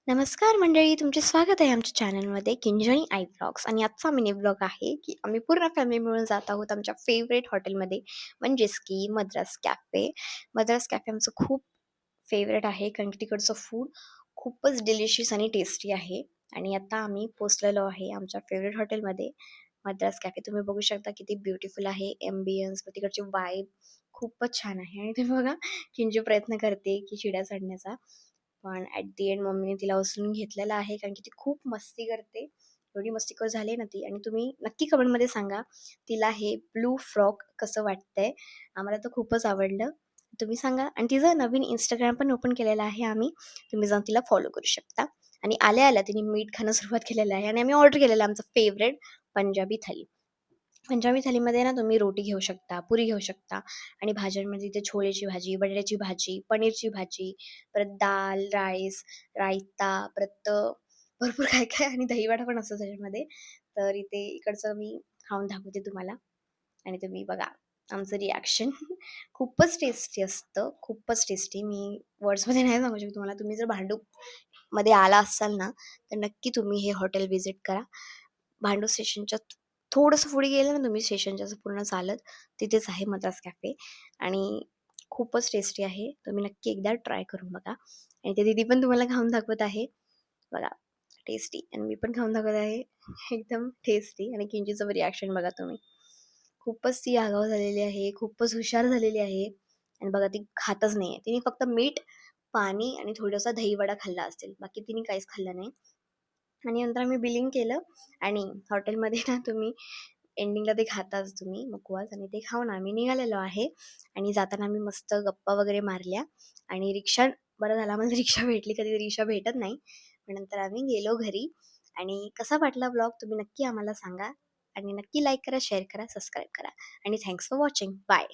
नमस्कार मंडळी, तुमचे स्वागत आहे आमच्या चॅनलमध्ये किंजणी आई ब्लॉग्स आणि आजचा मिनी ब्लॉग आहे की आम्ही पूर्ण फॅमिली मिळून जात आहोत आमच्या फेवरेट हॉटेलमध्ये म्हणजेच की मद्रास कॅफे. मद्रास कॅफे आमचं खूप फेवरेट आहे कारण की तिकडचं फूड खूपच डिलिशियस आणि टेस्टी आहे. आणि आता आम्ही पोहोचलेलो आहे आमच्या फेवरेट हॉटेलमध्ये मद्रास कॅफे. तुम्ही बघू शकता किती ब्युटिफुल आहे एम्बियन्स, तिकडची वाईब खूपच छान आहे. आणि तुम्ही बघा किंजू प्रयत्न करते की शिड्या चढण्याचा, पण ॲट दी एंड मम्मीने तिला उचलून घेतलेलं आहे कारण की ती खूप मस्ती करते. एवढी मस्तीखोर झाली ना ती. आणि तुम्ही नक्की कमेंटमध्ये सांगा तिला हे ब्लू फ्रॉक कसं वाटतंय. आम्हाला तर खूपच आवडलं. तुम्ही सांगा. आणि तिचं नवीन Instagram पण ओपन केलेलं आहे आम्ही. तुम्ही जाऊन तिला फॉलो करू शकता. आणि आल्या-आल्या तिने मीठ खाणं सुरुवात केलेलं आहे आणि आम्ही ऑर्डर केलेलं आहे आमचं फेव्हरेट पंजाबी थाली. पंजाबी थालीमध्ये ना तुम्ही रोटी घेऊ शकता, पुरी घेऊ शकता आणि भाज्यांमध्ये इथे छोलेची भाजी, बटाट्याची भाजी, पनीरची भाजी, परत दाल, राईस, रायता, परत भरपूर काय-काय आणि दहीवडा पण असतो त्याच्यामध्ये. तर इथे इकडचं मी खाऊन दाखवते तुम्हाला आणि तुम्ही बघा आमचं रिएक्शन. खूपच टेस्टी असतं, खूपच टेस्टी. मी वर्ड्समध्ये नाही सांगू शकत तुम्हाला. तुम्ही जर भांडूपमध्ये आला असाल ना, तर नक्की तुम्ही हे हॉटेल व्हिजिट करा. भांडूप स्टेशनच्या थोडंसं पुढे गेलं ना तुम्ही स्टेशनच्या असं पूर्ण चालत, तिथेच आहे मद्रास कॅफे आणि खूपच टेस्टी आहे. तुम्ही नक्की एकदा ट्राय करून बघा. आणि ते दीदी पण तुम्हाला खाऊन दाखवत आहे. बघा टेस्टी आणि मी पण खाऊन दाखवत आहे. एकदम टेस्टी. आणि किंचितचं रिएक्शन बघा तुम्ही. खूपच ती आगाऊ झालेली आहे, खूपच हुशार झालेली आहे. आणि बघा ती खातच नाहीये. तिने फक्त मीठ, पाणी आणि थोडासा दहीवडा खाल्ला असेल. बाकी तिने काहीच खाल्लं नाही. आणि नंतर आम्ही बिलिंग केलं आणि हॉटेलमध्ये ना तुम्ही एंडिंगला ते खाताच तुम्ही मुखवास आणि ते खाऊन आम्ही निघालेलो आहे. आणि जाताना आम्ही मस्त गप्पा वगैरे मारल्या आणि रिक्षा, बरं झालं आम्हाला रिक्षा भेटली, कधी रिक्षा भेटत नाही. पण नंतर आम्ही गेलो घरी. आणि कसा वाटला ब्लॉग तुम्ही नक्की आम्हाला सांगा आणि नक्की लाईक करा, शेअर करा, सबस्क्राईब करा आणि थँक्स फॉर वॉचिंग. बाय.